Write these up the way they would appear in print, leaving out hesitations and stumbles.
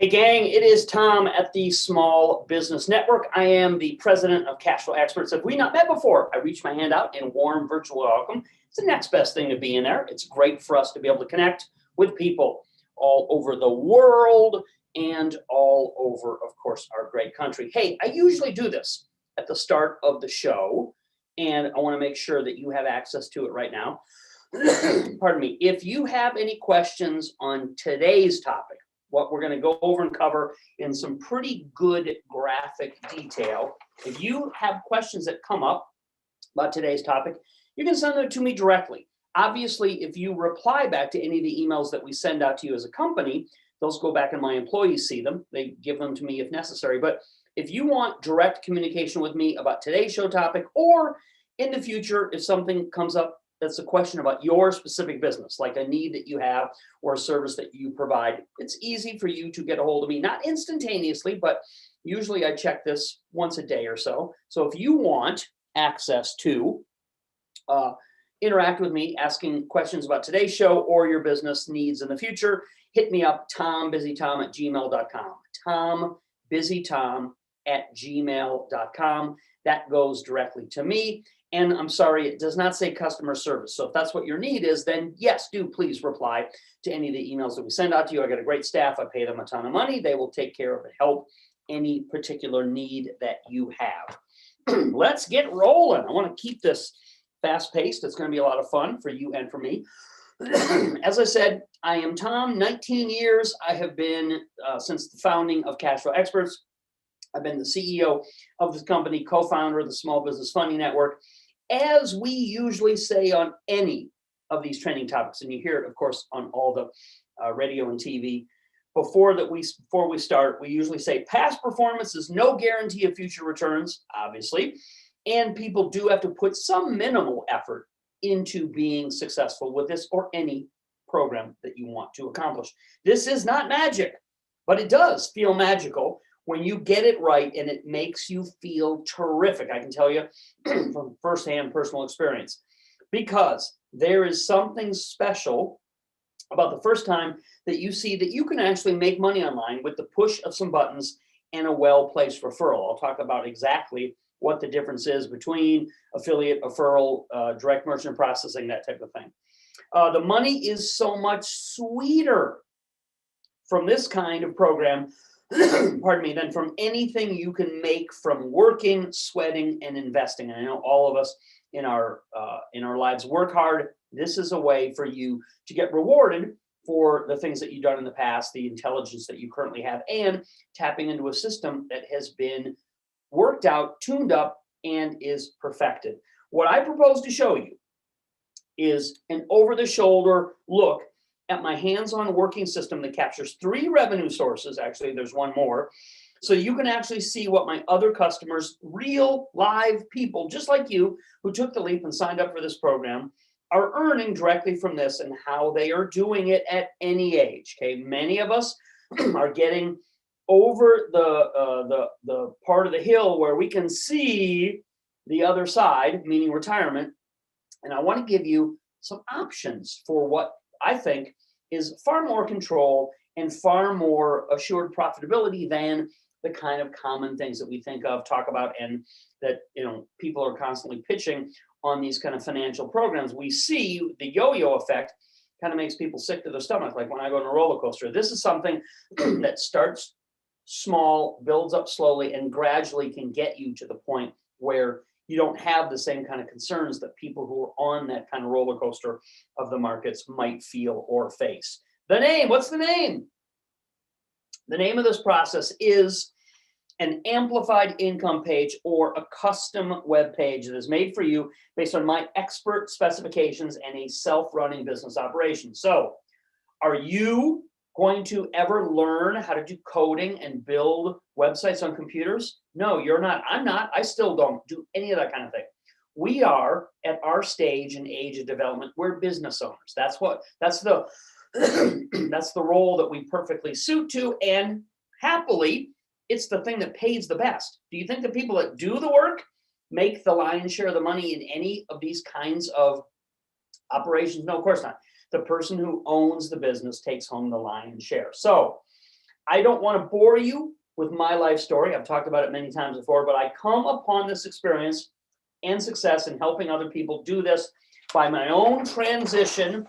Hey gang, it is Tom at the Small Business Network. I am the president of Cashflow Experts. If we not met before, I reach my hand out in warm virtual welcome. It's the next best thing to be in there. It's great for us to be able to connect with people all over the world and all over, of course, our great country. Hey, I usually do this at the start of the show, and I want to make sure that you have access to it right now. Pardon me. If you have any questions on today's topic, what we're going to go over and cover in some pretty good graphic detail. If you have questions that come up about today's topic, you can send them to me directly. Obviously, if you reply back to any of the emails that we send out to you as a company, those go back and my employees see them. They give them to me if necessary. But if you want direct communication with me about today's show topic, or in the future, if something comes up that's a question about your specific business, like a need that you have or a service that you provide, it's easy for you to get a hold of me, not instantaneously, but usually I check this once a day or so. So if you want access to interact with me, asking questions about today's show or your business needs in the future, hit me up, tombusytom@gmail.com, tombusytom@gmail.com. That goes directly to me. And I'm sorry, it does not say customer service. So if that's what your need is, then yes, do please reply to any of the emails that we send out to you. I got a great staff. I pay them a ton of money. They will take care of and help any particular need that you have. Let's get rolling. I want to keep this fast paced. It's going to be a lot of fun for you and for me. As I said, I am Tom, 19 years. I have been, since the founding of Cashflow Experts, I've been the CEO of this company, co-founder of the Small Business Funding Network. As we usually say on any of these trending topics, and you hear it, of course, on all the radio and TV, before we start, we usually say past performance is no guarantee of future returns, obviously, and people do have to put some minimal effort into being successful with this or any program that you want to accomplish. This is not magic, but it does feel magical when you get it right, and it makes you feel terrific. I can tell you from firsthand personal experience, because there is something special about the first time that you see that you can actually make money online with the push of some buttons and a well-placed referral. I'll talk about exactly what the difference is between affiliate, referral, direct merchant processing, that type of thing. The money is so much sweeter from this kind of program pardon me, than from anything you can make from working, sweating, and investing. And I know all of us in our lives work hard. This is a way for you to get rewarded for the things that you've done in the past, the intelligence that you currently have, and tapping into a system that has been worked out, tuned up, and is perfected. What I propose to show you is an over-the-shoulder look at my hands-on working system that captures 3 revenue sources. Actually, there's one more. So you can actually see what my other customers, real live people, just like you, who took the leap and signed up for this program, are earning directly from this and how they are doing it at any age. Okay, many of us are getting over the part of the hill where we can see the other side, meaning retirement. And I want to give you some options for what I think is far more control and far more assured profitability than the kind of common things that we think of, talk about, and that people are constantly pitching on these kind of financial programs. We see the yo-yo effect kind of makes people sick to their stomach, like when I go on a roller coaster. This is something that starts small, builds up slowly, and gradually can get you to the point where you don't have the same kind of concerns that people who are on that kind of roller coaster of the markets might feel or face. The name, what's the name? The name of this process is an amplified income page, or a custom web page that is made for you based on my expert specifications and a self-running business operation. So are you going to ever learn how to do coding and build websites on computers? No, you're not. I'm not. I still don't do any of that kind of thing. We are at our stage and age of development. We're business owners. That's the that's the role that we perfectly suit to, and happily, it's the thing that pays the best. Do you think the people that do the work make the lion's share of the money in any of these kinds of operations? No, of course not. The person who owns the business takes home the lion's share. So I don't want to bore you with my life story. I've talked about it many times before, but I come upon this experience and success in helping other people do this by my own transition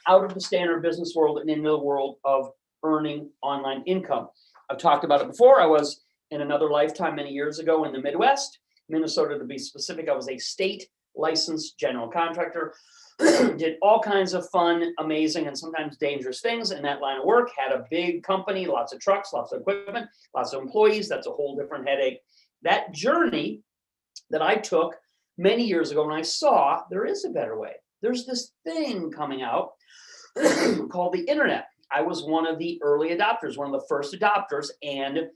out of the standard business world and into the world of earning online income. I've talked about it before. I was in another lifetime many years ago in the Midwest, Minnesota to be specific. I was a state licensed general contractor, did all kinds of fun, amazing, and sometimes dangerous things in that line of work, had a big company, lots of trucks, lots of equipment, lots of employees. That's a whole different headache. That journey that I took many years ago when I saw there is a better way. There's this thing coming out called the internet. I was one of the early adopters, one of the first adopters, and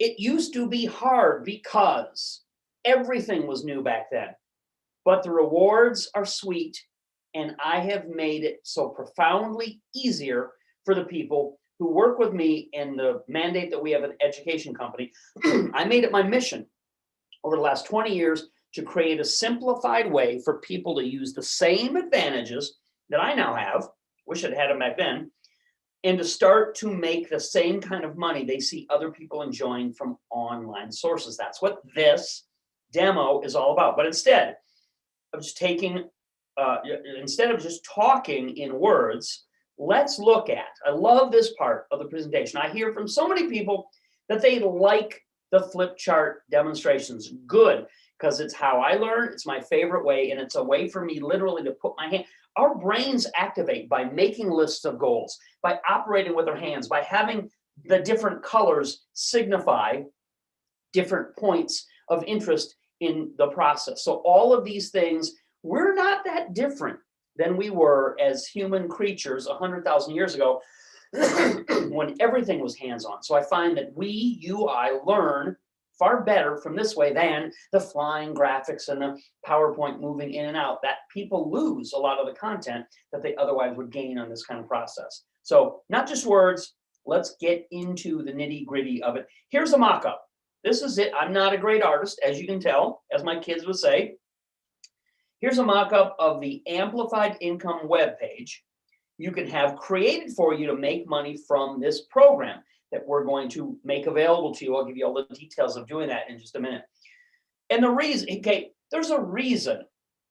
it used to be hard because everything was new back then. But the rewards are sweet, and I have made it so profoundly easier for the people who work with me and the mandate that we have an education company. I made it my mission over the last 20 years to create a simplified way for people to use the same advantages that I now have, wish I'd had them back then, and to start to make the same kind of money they see other people enjoying from online sources. That's what this demo is all about. But instead of just instead of just talking in words, let's look at, I love this part of the presentation. I hear from so many people that they like the flip chart demonstrations. Good, because it's how I learn. It's my favorite way, and it's a way for me literally to put my hand. Our brains activate by making lists of goals, by operating with our hands, by having the different colors signify different points of interest in the process. So all of these things, we're not that different than we were as human creatures 100,000 years ago when everything was hands-on. So I find that I learn far better from this way than the flying graphics and the PowerPoint moving in and out, that people lose a lot of the content that they otherwise would gain on this kind of process. So not just words, let's get into the nitty-gritty of it. Here's a mock-up. This is it. I'm not a great artist, as you can tell, as my kids would say. Here's a mock-up of the Amplified Income webpage you can have created for you to make money from this program that we're going to make available to you. I'll give you all the details of doing that in just a minute. And the reason, okay, there's a reason,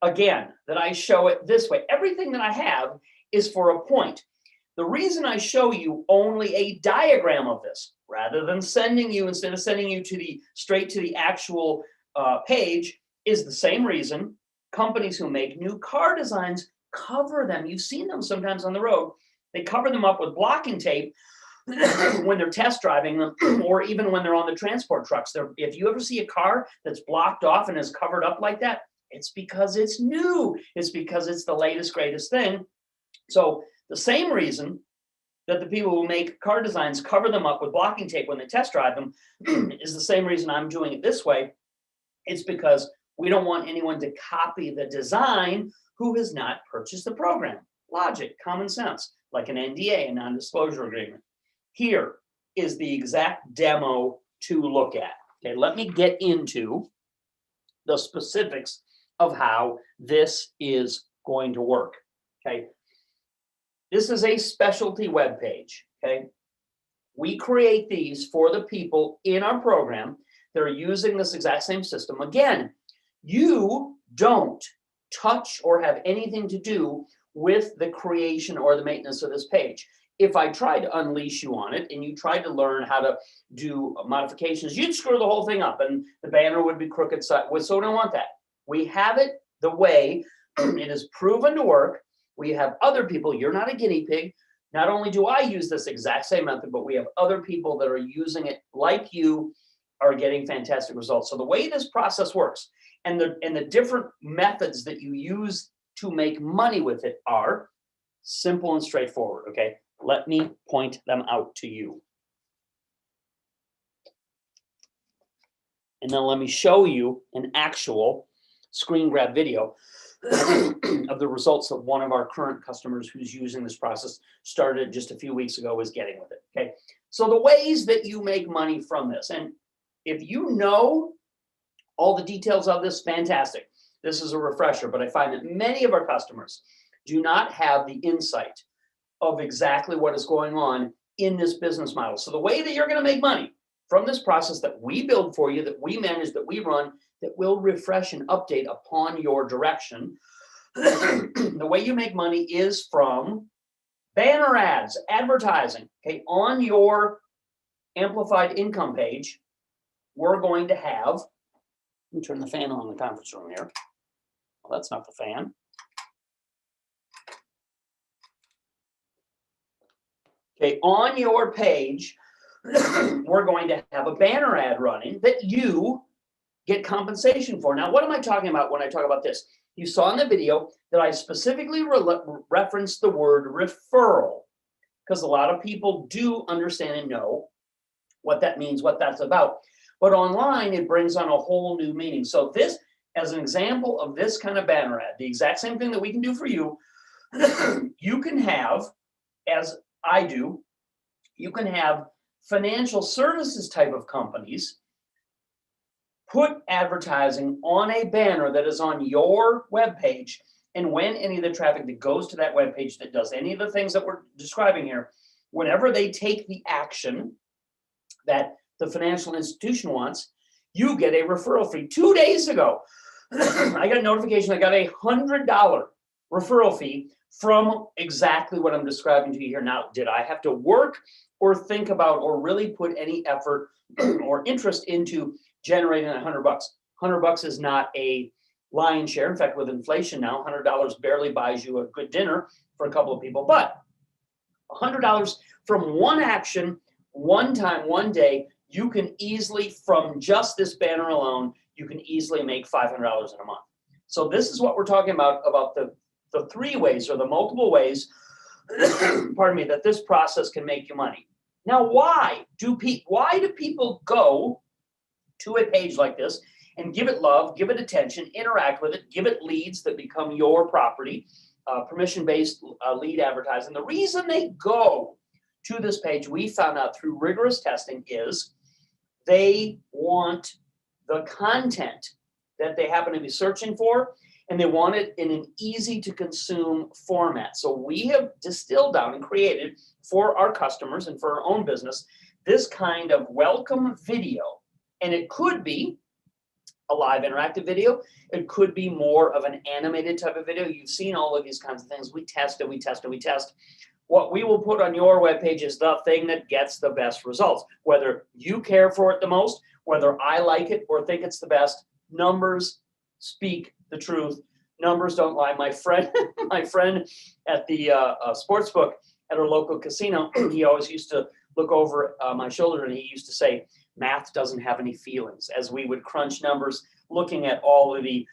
again, that I show it this way. Everything that I have is for a point. The reason I show you only a diagram of this, rather than instead of sending you straight to the actual page, is the same reason companies who make new car designs cover them. You've seen them sometimes on the road. They cover them up with blocking tape when they're test driving them, or even when they're on the transport trucks. If you ever see a car that's blocked off and is covered up like that, it's because it's new. It's because it's the latest, greatest thing. So the same reason that the people who make car designs cover them up with blocking tape when they test drive them is the same reason I'm doing it this way. It's because we don't want anyone to copy the design who has not purchased the program. Logic, common sense, like an NDA, a non-disclosure agreement. Here is the exact demo to look at. Okay, let me get into the specifics of how this is going to work. Okay, this is a specialty web page. Okay, we create these for the people in our program that are using this exact same system. Again, you don't touch or have anything to do with the creation or the maintenance of this page. If I tried to unleash you on it and you tried to learn how to do modifications, you'd screw the whole thing up and the banner would be crooked. So we don't want that. We have it the way it is proven to work. We have other people. You're not a guinea pig. Not only do I use this exact same method, but we have other people that are using it like you are getting fantastic results. So the way this process works and the different methods that you use to make money with it are simple and straightforward, okay? Let me point them out to you. And then let me show you an actual screen grab video of the results that one of our current customers who's using this process started just a few weeks ago is getting with it, okay? So the ways that you make money from this, and if you know all the details of this, fantastic. This is a refresher, but I find that many of our customers do not have the insight of exactly what is going on in this business model. So the way that you're going to make money from this process that we build for you, that we manage, that we run, that will refresh and update upon your direction, the way you make money is from banner ads, advertising. Okay, on your amplified income page, we're going to have, let me turn the fan on in the conference room here. Well, that's not the fan. Okay, on your page, we're going to have a banner ad running that you get compensation for. Now, what am I talking about when I talk about this? You saw in the video that I specifically referenced the word referral, because a lot of people do understand and know what that means, what that's about. But online, it brings on a whole new meaning. So this, as an example of this kind of banner ad, the exact same thing that we can do for you, you can have, as I do, you can have financial services type of companies put advertising on a banner that is on your webpage, and when any of the traffic that goes to that webpage that does any of the things that we're describing here, whenever they take the action that the financial institution wants, you get a referral fee. 2 days ago, I got a notification I got a $100 referral fee from exactly what I'm describing to you here now. Did I have to work or think about or really put any effort or interest into generating $100? $100 is not a lion's share. In fact, with inflation now, $100 barely buys you a good dinner for a couple of people. But $100 from one action, one time, one day, you can easily, from just this banner alone, you can easily make $500 in a month. So this is what we're talking about the three ways or the multiple ways, pardon me, that this process can make you money. Now, why do people go to a page like this and give it love, give it attention, interact with it, give it leads that become your property, permission-based lead advertising? The reason they go to this page, we found out through rigorous testing, is they want the content that they happen to be searching for, and they want it in an easy to consume format. So we have distilled down and created for our customers and for our own business this kind of welcome video. And it could be a live interactive video. It could be more of an animated type of video. You've seen all of these kinds of things. We test and we test and we test. What we will put on your webpage is the thing that gets the best results. Whether you care for it the most, whether I like it or think it's the best, numbers speak the truth. Numbers don't lie. My friend at the sports book at our local casino, he always used to look over my shoulder and he used to say, math doesn't have any feelings, as we would crunch numbers looking at all of the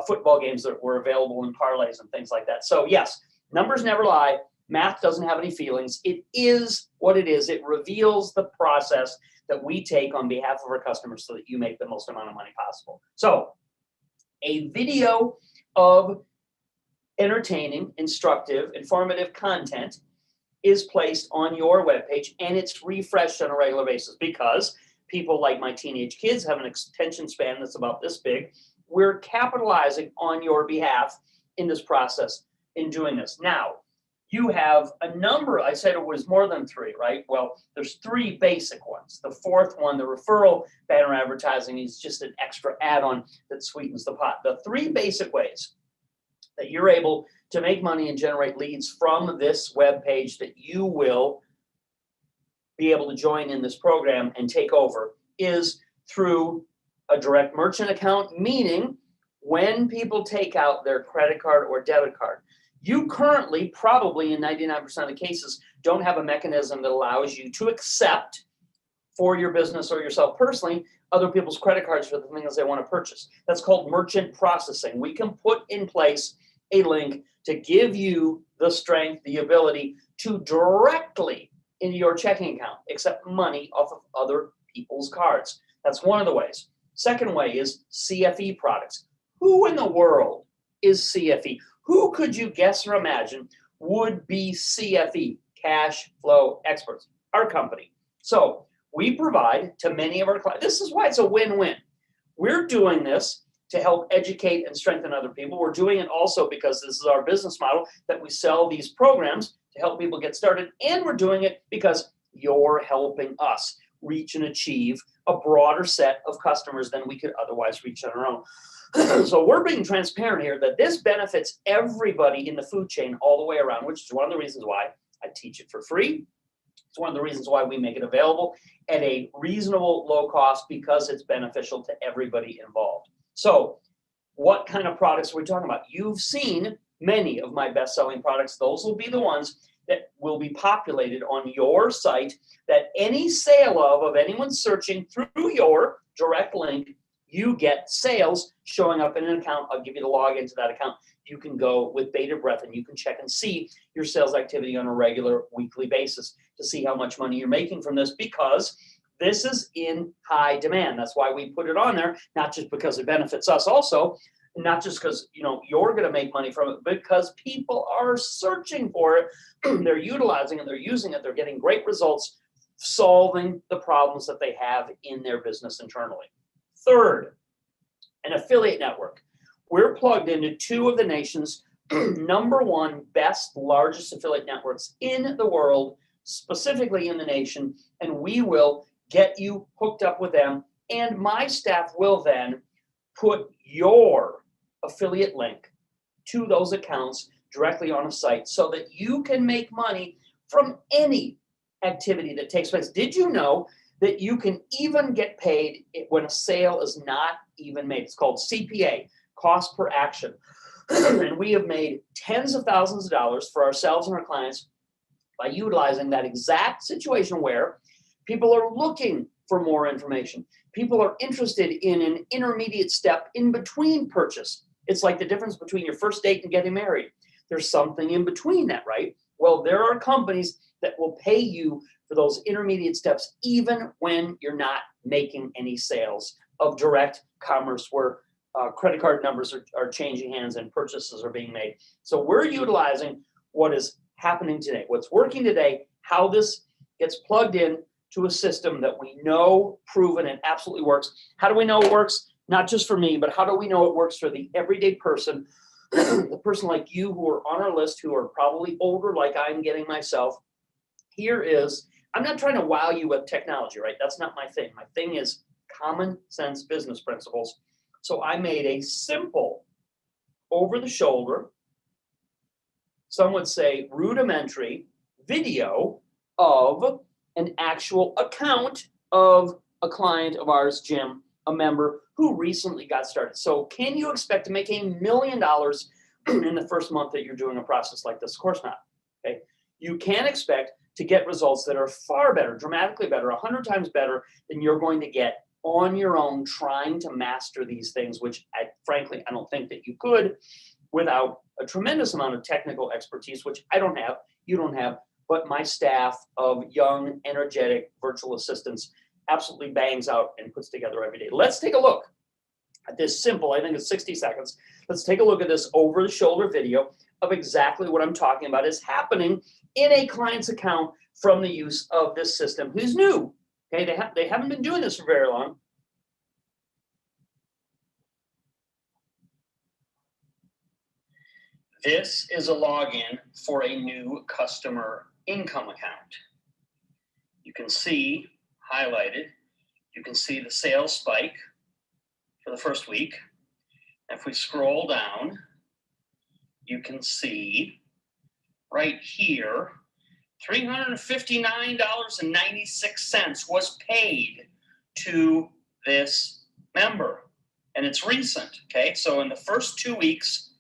football games that were available in parlays and things like that. So yes, numbers never lie. Math doesn't have any feelings. It is what it is. It reveals the process that we take on behalf of our customers so that you make the most amount of money possible. So a video of entertaining, instructive, informative content is placed on your webpage, and it's refreshed on a regular basis because people like my teenage kids have an attention span that's about this big. We're capitalizing on your behalf in this process in doing this. Now, you have a number, I said it was more than three, right? Well, there's three basic ones. The fourth one, the referral banner advertising, is just an extra add-on that sweetens the pot. The three basic ways that you're able to make money and generate leads from this web page that you will be able to join in this program and take over is through a direct merchant account, meaning when people take out their credit card or debit card, you currently, probably in 99% of the cases, don't have a mechanism that allows you to accept for your business or yourself personally other people's credit cards for the things they want to purchase. That's called merchant processing. We can put in place a link to give you the strength, the ability to directly into your checking account accept money off of other people's cards. That's one of the ways. Second way is CFE products. Who in the world is CFE? Who could you guess or imagine would be CFE, cash flow experts? Our company. So we provide to many of our clients. This is why it's a win-win. We're doing this to help educate and strengthen other people. We're doing it also because this is our business model, that we sell these programs to help people get started. And we're doing it because you're helping us reach and achieve a broader set of customers than we could otherwise reach on our own. So we're being transparent here that this benefits everybody in the food chain all the way around, which is one of the reasons why I teach it for free. It's one of the reasons why we make it available at a reasonable low cost, because it's beneficial to everybody involved. So what kind of products are we talking about? You've seen many of my best-selling products. Those will be the ones that will be populated on your site, that any sale of anyone searching through your direct link, you get sales showing up in an account. I'll give you the login to that account. You can go with bated breath and you can check and see your sales activity on a regular weekly basis to see how much money you're making from this, because this is in high demand. That's why we put it on there, not just because it benefits us also, not just because you're going to make money from it, because people are searching for it. They're utilizing it, they're using it, they're getting great results, solving the problems that they have in their business internally. Third, an affiliate network. We're plugged into two of the nation's #1 best, largest affiliate networks in the world, specifically in the nation, and we will get you hooked up with them, and my staff will then put your affiliate link to those accounts directly on a site so that you can make money from any activity that takes place. Did you know that you can even get paid when a sale is not even made? It's called CPA, cost per action. And we have made tens of thousands of dollars for ourselves and our clients by utilizing that exact situation where people are looking for more information. People are interested in an intermediate step in between purchase. It's like the difference between your first date and getting married. There's something in between that, right? Well, there are companies that will pay you for those intermediate steps, even when you're not making any sales of direct commerce where credit card numbers are changing hands and purchases are being made. So we're utilizing what is happening today, what's working today, how this gets plugged in to a system that we know, proven, and absolutely works. How do we know it works? Not just for me, but how do we know it works for the everyday person, the person like you who are on our list, who are probably older like I'm getting myself? Here is, I'm not trying to wow you with technology, right? That's not my thing. My thing is common sense business principles. So I made a simple, over the shoulder, some would say rudimentary video of an actual account of a client of ours, Jim, a member who recently got started. So can you expect to make $1 million in the first month that you're doing a process like this? Of course not. Okay. You can expect to get results that are far better, dramatically better, 100 times better than you're going to get on your own trying to master these things, which frankly, I don't think that you could without a tremendous amount of technical expertise, which I don't have, you don't have, but my staff of young, energetic virtual assistants absolutely bangs out and puts together every day. Let's take a look at this simple, I think it's 60 seconds. Let's take a look at this over the shoulder video of exactly what I'm talking about is happening in a client's account from the use of this system who's new. Okay, they haven't been doing this for very long. This is a login for a new customer income account. You can see highlighted, you can see the sales spike for the first week. If we scroll down, you can see right here, $359.96 was paid to this member. And it's recent, okay? So in the first 2 weeks,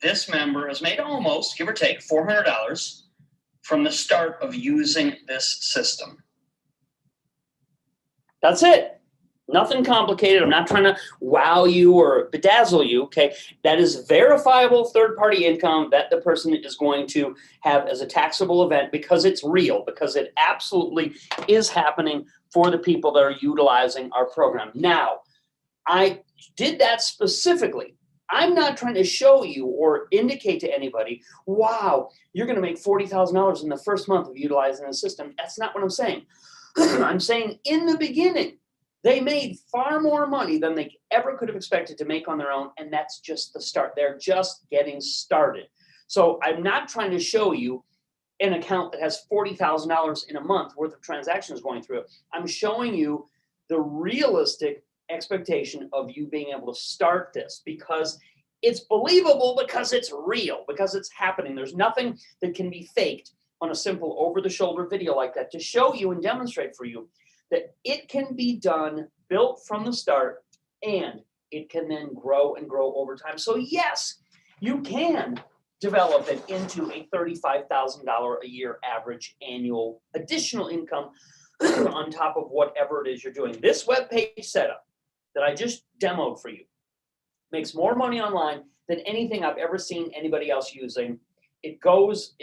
this member has made almost, give or take, $400 from the start of using this system. That's it. Nothing complicated. I'm not trying to wow you or bedazzle you, okay? That is verifiable third-party income that the person is going to have as a taxable event because it's real, because it absolutely is happening for the people that are utilizing our program. Now, I did that specifically. I'm not trying to show you or indicate to anybody, wow, you're going to make $40,000 in the first month of utilizing the system. That's not what I'm saying. I'm saying in the beginning, they made far more money than they ever could have expected to make on their own, and that's just the start. They're just getting started. So I'm not trying to show you an account that has $40,000 in a month worth of transactions going through it. I'm showing you the realistic expectation of you being able to start this, because it's believable, because it's real, because it's happening. There's nothing that can be faked on a simple over-the-shoulder video like that to show you and demonstrate for you that it can be done, built from the start, and it can then grow and grow over time. So yes, you can develop it into a $35,000 a year average annual additional income on top of whatever it is you're doing. This web page setup that I just demoed for you makes more money online than anything I've ever seen anybody else using. It goes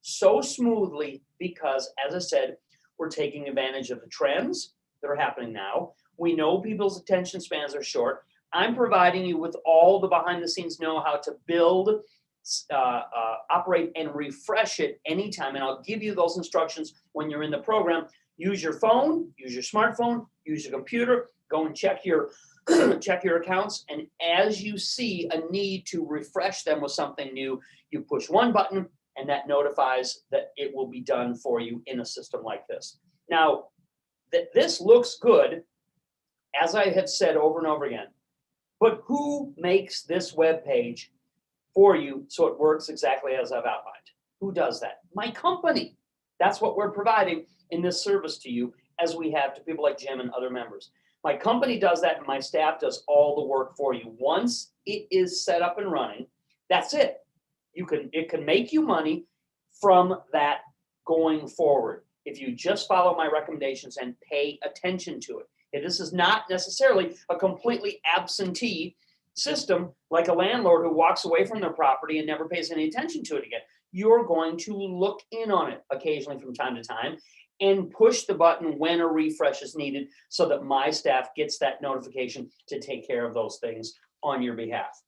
so smoothly because, as I said, we're taking advantage of the trends that are happening now. We know people's attention spans are short. I'm providing you with all the behind the scenes know-how to build, operate, and refresh it anytime. And I'll give you those instructions when you're in the program. Use your phone, use your smartphone, use your computer, go and check your accounts. And as you see a need to refresh them with something new, you push one button and that notifies that it will be done for you in a system like this. Now, this looks good, as I have said over and over again, but who makes this web page for you so it works exactly as I've outlined? Who does that? My company. That's what we're providing in this service to you, as we have to people like Jim and other members. My company does that, and my staff does all the work for you. Once it is set up and running, that's it. It can make you money from that going forward if you just follow my recommendations and pay attention to it. And this is not necessarily a completely absentee system like a landlord who walks away from their property and never pays any attention to it again. You're going to look in on it occasionally from time to time and push the button when a refresh is needed so that my staff gets that notification to take care of those things on your behalf.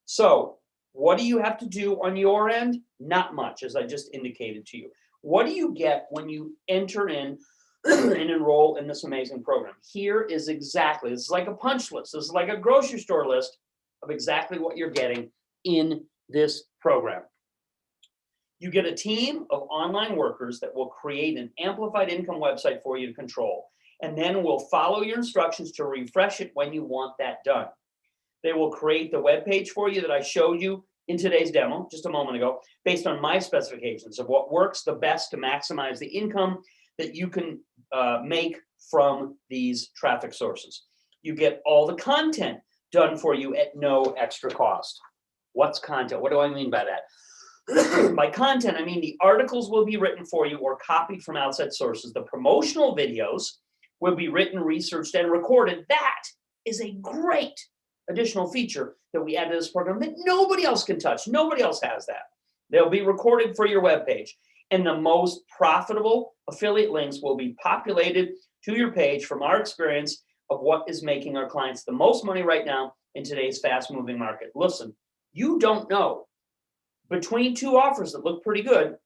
So what do you have to do on your end? Not much, as I just indicated to you. What do you get when you enter in and enroll in this amazing program? Here is exactly, this is like a punch list. This is like a grocery store list of exactly what you're getting in this program. You get a team of online workers that will create an amplified income website for you to control, and then will follow your instructions to refresh it when you want that done. They will create the web page for you that I showed you in today's demo just a moment ago, based on my specifications of what works the best to maximize the income that you can make from these traffic sources. You get all the content done for you at no extra cost. What's content? What do I mean by that? By content, I mean the articles will be written for you or copied from outside sources. The promotional videos will be written, researched, and recorded. That is a great additional feature that we add to this program that nobody else can touch. Nobody else has that. They'll be recorded for your webpage. And the most profitable affiliate links will be populated to your page from our experience of what is making our clients the most money right now in today's fast-moving market. Listen, you don't know. Between two offers that look pretty good,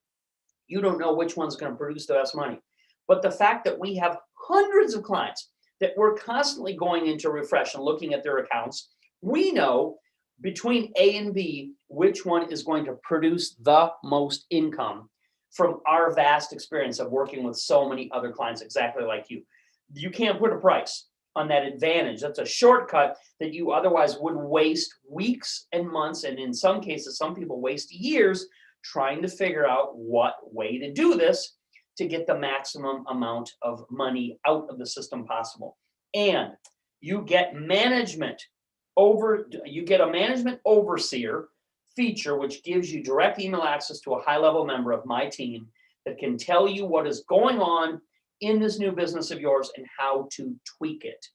you don't know which one's going to produce the best money. But the fact that we have hundreds of clients that we're constantly going into refresh and looking at their accounts, we know between A and B which one is going to produce the most income from our vast experience of working with so many other clients exactly like you. You can't put a price on that advantage. That's a shortcut that you otherwise would waste weeks and months, and in some cases, some people waste years trying to figure out what way to do this to get the maximum amount of money out of the system possible. And you get management you get a management overseer feature, which gives you direct email access to a high-level member of my team that can tell you what is going on in this new business of yours and how to tweak it.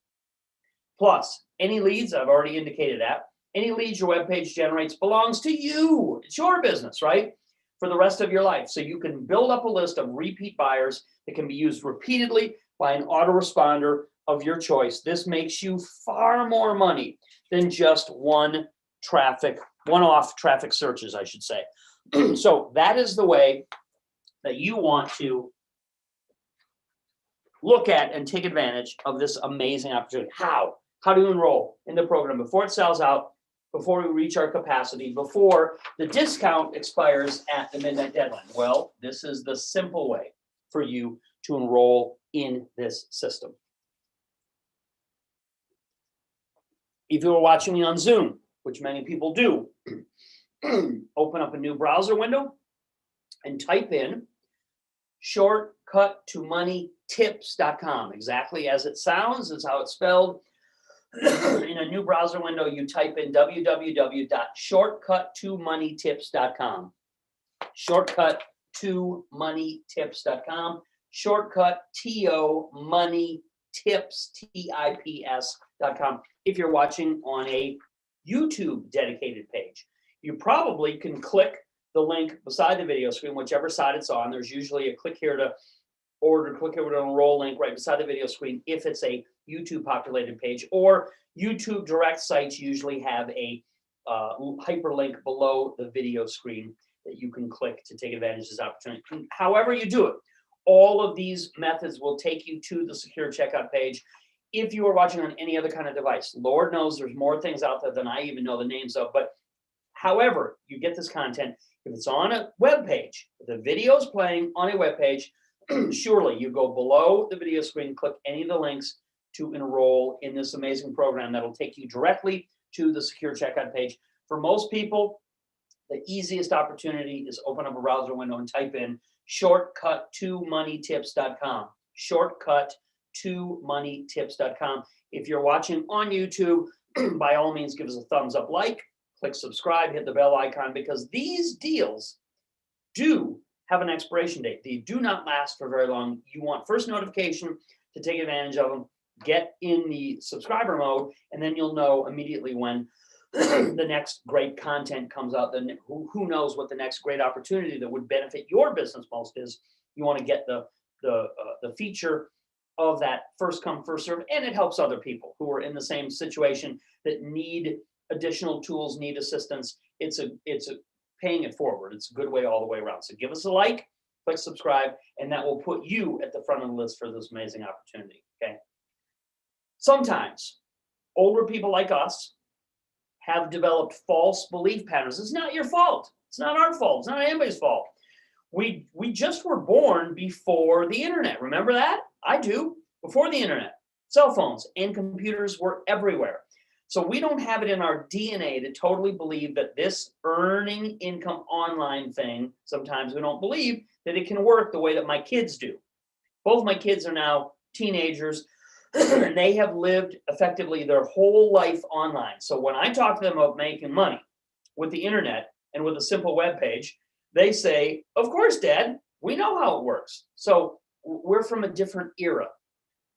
Plus, any leads, I've already indicated that, any leads your webpage generates belongs to you. It's your business, right? For the rest of your life. So you can build up a list of repeat buyers that can be used repeatedly by an autoresponder of your choice. This makes you far more money than just one-off traffic searches, I should say. So that is the way that you want to look at and take advantage of this amazing opportunity. How do you enroll in the program before it sells out, before we reach our capacity, before the discount expires at the midnight deadline? Well, this is the simple way for you to enroll in this system. If you are watching me on Zoom, which many people do, open up a new browser window and type in shortcuttomoneytips.com. Exactly as it sounds, is how it's spelled. In a new browser window, you type in www.shortcuttomoneytips.com. Shortcuttomoneytips.com. Shortcut to money tips, tips.com. If you're watching on a YouTube dedicated page, you probably can click the link beside the video screen, whichever side it's on. There's usually a click here to order, click here to enroll link right beside the video screen if it's a YouTube populated page, or YouTube direct sites usually have a hyperlink below the video screen that you can click to take advantage of this opportunity. However you do it, all of these methods will take you to the secure checkout page. If you are watching on any other kind of device, Lord knows there's more things out there than I even know the names of, but however you get this content, if it's on a web page, the video is playing on a web page, surely you go below the video screen, click any of the links to enroll in this amazing program that'll take you directly to the secure checkout page. For most people, the easiest opportunity is open up a browser window and type in shortcuttomoneytips.com. Shortcuttomoneytips.com. If you're watching on YouTube, by all means, give us a thumbs up, like, click subscribe, hit the bell icon, because these deals do have an expiration date. They do not last for very long. You want first notification to take advantage of them. Get in the subscriber mode, and then you'll know immediately when the next great content comes out. Then who knows what the next great opportunity that would benefit your business most is. You want to get the feature of that first come, first serve, and it helps other people who are in the same situation that need additional tools, need assistance. It's a paying it forward. It's a good way all the way around. So give us a like, click subscribe, and that will put you at the front of the list for this amazing opportunity. Okay. Sometimes older people like us have developed false belief patterns. It's not your fault. It's not our fault. It's not anybody's fault. We just were born before the internet. Remember that? I do. Before the internet, cell phones and computers were everywhere. So we don't have it in our DNA to totally believe that this earning income online thing, sometimes we don't believe that it can work the way that my kids do. Both my kids are now teenagers, and they have lived effectively their whole life online. So when I talk to them about making money with the internet and with a simple web page, they say, of course, Dad, we know how it works. So we're from a different era.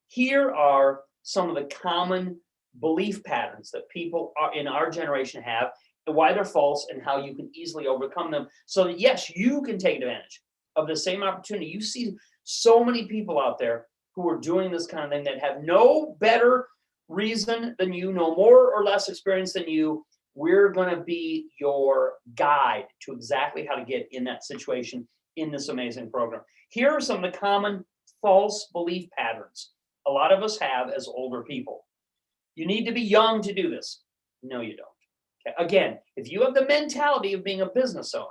Here are some of the common belief patterns that people are in our generation have, and why they're false, and how you can easily overcome them so that, yes, you can take advantage of the same opportunity. You see so many people out there who are doing this kind of thing that have no better reason than you, no more or less experience than you. We're going to be your guide to exactly how to get in that situation in this amazing program. Here are some of the common false belief patterns a lot of us have as older people. You need to be young to do this. No, you don't. Okay. Again, if you have the mentality of being a business owner,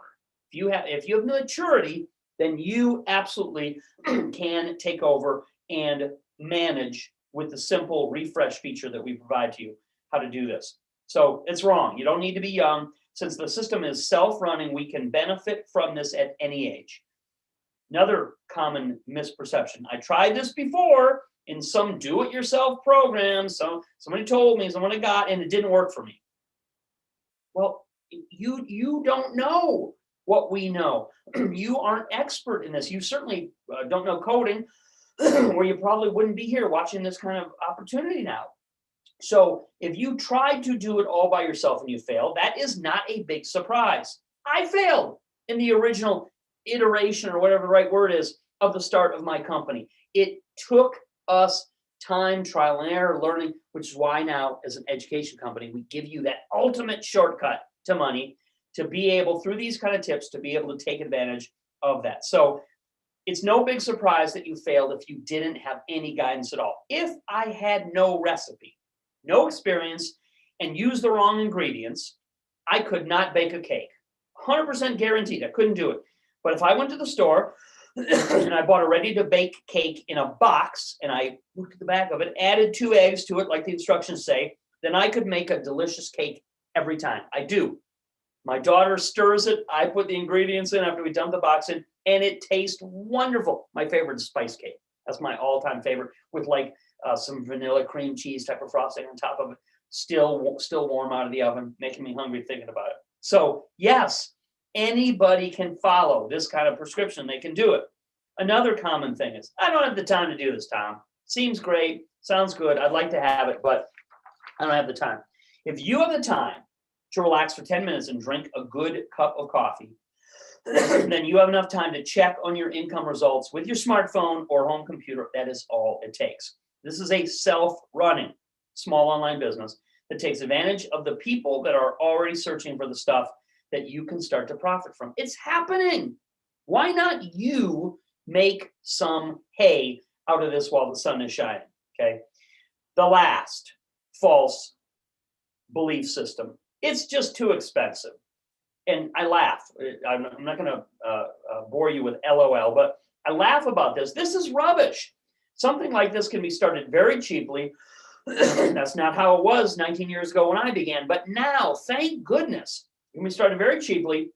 if you have maturity, then you absolutely can take over and manage with the simple refresh feature that we provide to you how to do this. So it's wrong. You don't need to be young. Since the system is self-running, we can benefit from this at any age. Another common misperception. I tried this before in some do-it-yourself program. So somebody told me, someone I got, and it didn't work for me. Well, you don't know what we know. You aren't expert in this. You certainly don't know coding, or you probably wouldn't be here watching this kind of opportunity now. So if you tried to do it all by yourself and you failed, that is not a big surprise. I failed in the original iteration, or whatever the right word is, of the start of my company. It took us time, trial and error, learning, which is why now, as an education company, we give you that ultimate shortcut to money to be able, through these kind of tips, to be able to take advantage of that. So it's no big surprise that you failed if you didn't have any guidance at all. If I had no recipe, no experience, and used the wrong ingredients, I could not bake a cake. 100% guaranteed. I couldn't do it. But if I went to the store and I bought a ready-to-bake cake in a box and I looked at the back of it, added 2 eggs to it like the instructions say, then I could make a delicious cake every time. I do. My daughter stirs it. I put the ingredients in after we dump the box in, and it tastes wonderful. My favorite is spice cake. That's my all-time favorite, with like some vanilla cream cheese type of frosting on top of it. Still warm out of the oven, making me hungry thinking about it. So yes, anybody can follow this kind of prescription. They can do it. Another common thing is, I don't have the time to do this, Tom. Seems great, sounds good. I'd like to have it, but I don't have the time. If you have the time to relax for 10 minutes and drink a good cup of coffee, then you have enough time to check on your income results with your smartphone or home computer. That is all it takes. This is a self-running small online business that takes advantage of the people that are already searching for the stuff that you can start to profit from. It's happening. Why not you make some hay out of this while the sun is shining? Okay. The last false belief system. It's just too expensive. And I laugh. I'm not going to bore you with LOL, but I laugh about this. This is rubbish. Something like this can be started very cheaply. That's not how it was 19 years ago when I began. But now, thank goodness, it can be started very cheaply.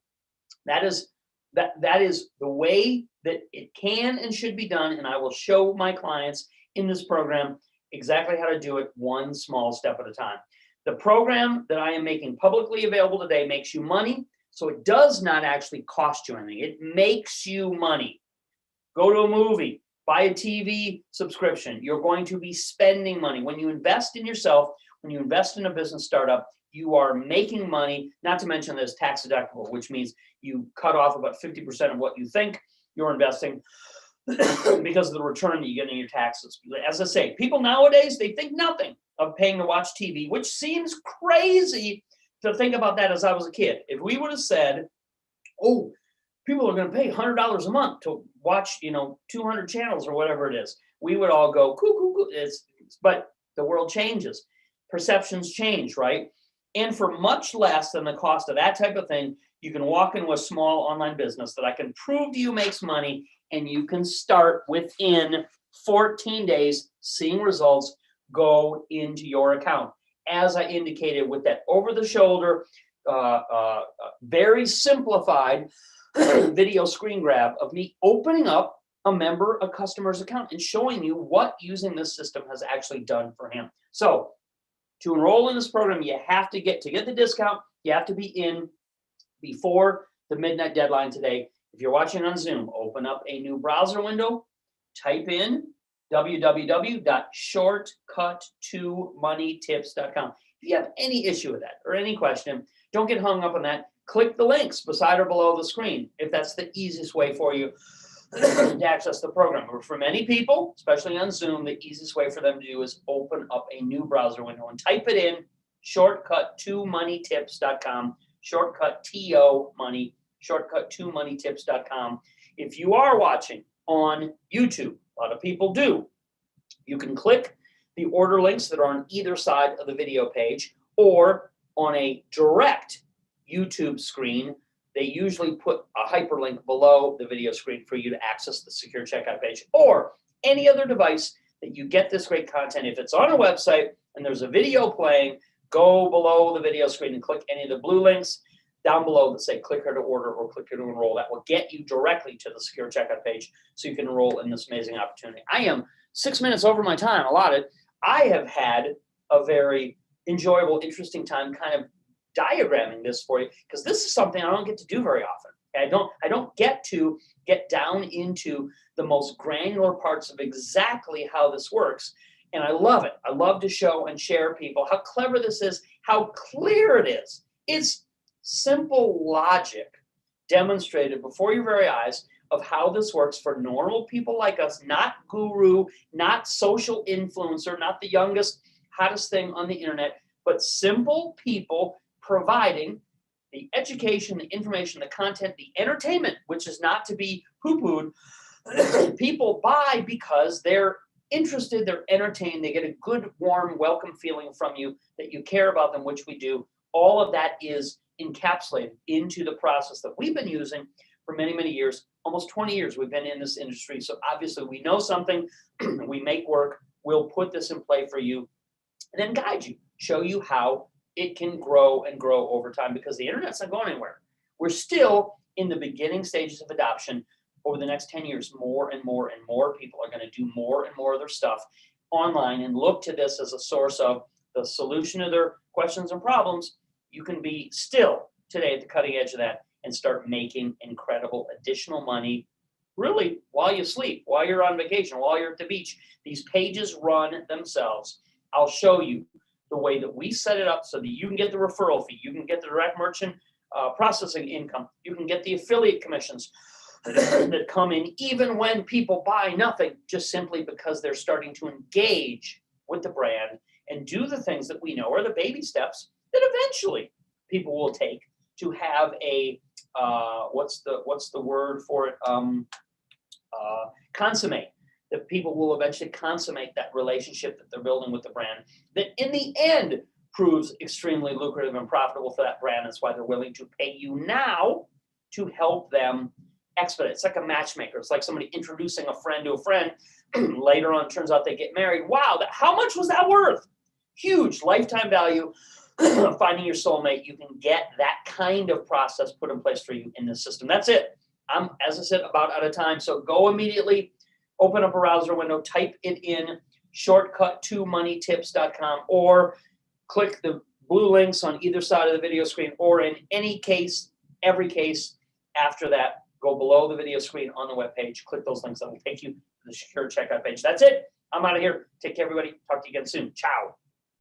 That is the way that it can and should be done. And I will show my clients in this program exactly how to do it one small step at a time. The program that I am making publicly available today makes you money. So it does not actually cost you anything. It makes you money. Go to a movie, buy a TV subscription. You're going to be spending money. When you invest in yourself, when you invest in a business startup, you are making money, not to mention that it's tax deductible, which means you cut off about 50% of what you think you're investing because of the return that you get in your taxes. As I say, people nowadays, they think nothing of paying to watch TV, which seems crazy to think about that as I was a kid. If we would have said, oh, people are going to pay $100 a month to watch, 200 channels or whatever it is, we would all go, cool. But the world changes. Perceptions change, right? And for much less than the cost of that type of thing, you can walk into a small online business that I can prove to you makes money, and you can start within 14 days seeing results go into your account. As I indicated with that over-the-shoulder, very simplified video screen grab of me opening up a customer's account and showing you what using this system has actually done for him. So to enroll in this program, you have to get the discount, you have to be in before the midnight deadline today. If you're watching on Zoom, open up a new browser window, type in www.shortcut2moneytips.com. If you have any issue with that or any question, don't get hung up on that. Click the links beside or below the screen if that's the easiest way for you to access the program. Or for many people, especially on Zoom, the easiest way for them to do is open up a new browser window and type it in, shortcut2moneytips.com, shortcut2moneytips.com. If you are watching on YouTube, a lot of people do, you can click the order links that are on either side of the video page, or on a direct YouTube screen, they usually put a hyperlink below the video screen for you to access the secure checkout page, or any other device that you get this great content. If it's on a website and there's a video playing, go below the video screen and click any of the blue links down below that say click here to order or click here to enroll. That will get you directly to the secure checkout page so you can enroll in this amazing opportunity. I am 6 minutes over my time allotted. I have had a very enjoyable, interesting time kind of diagramming this for you, because this is something I don't get to do very often. I don't get to get down into the most granular parts of exactly how this works. And I love it. I love to show and share people how clever this is, how clear it is. It's simple logic demonstrated before your very eyes of how this works for normal people like us, not guru, not social influencer, not the youngest, hottest thing on the internet, but simple people providing the education, the information, the content, the entertainment, which is not to be poo-pooed. People buy because they're interested, they're entertained, they get a good, warm, welcome feeling from you that you care about them, which we do All of that is encapsulated into the process that we've been using for many, many years. Almost 20 years we've been in this industry. So obviously we know something, we make work. We'll put this in play for you and then guide you, show you how it can grow and grow over time, because the internet's not going anywhere. We're still in the beginning stages of adoption. Over the next 10 years, more and more and more people are going to do more and more of their stuff online and look to this as a source of the solution to their questions and problems. You can be still today at the cutting edge of that and start making incredible additional money, really, while you sleep, while you're on vacation, while you're at the beach. These pages run themselves. I'll show you the way that we set it up so that you can get the referral fee, you can get the direct merchant processing income, you can get the affiliate commissions that come in even when people buy nothing, just simply because they're starting to engage with the brand and do the things that we know are the baby steps that eventually people will take to have a what's the word for it, consummate, that people will eventually consummate that relationship that they're building with the brand, that in the end proves extremely lucrative and profitable for that brand. That's why they're willing to pay you now to help them expedite. It's like a matchmaker. It's like somebody introducing a friend to a friend. Later on, it turns out they get married. Wow, how much was that worth? Huge lifetime value. Finding your soulmate, you can get that kind of process put in place for you in the system. That's it. I'm, as I said, about out of time. So go immediately, open up a browser window, type it in, shortcut2moneytips.com, or click the blue links on either side of the video screen, or in any case, every case after that, go below the video screen on the web page, click those links that will take you to the secure checkout page. That's it. I'm out of here. Take care, everybody. Talk to you again soon. Ciao.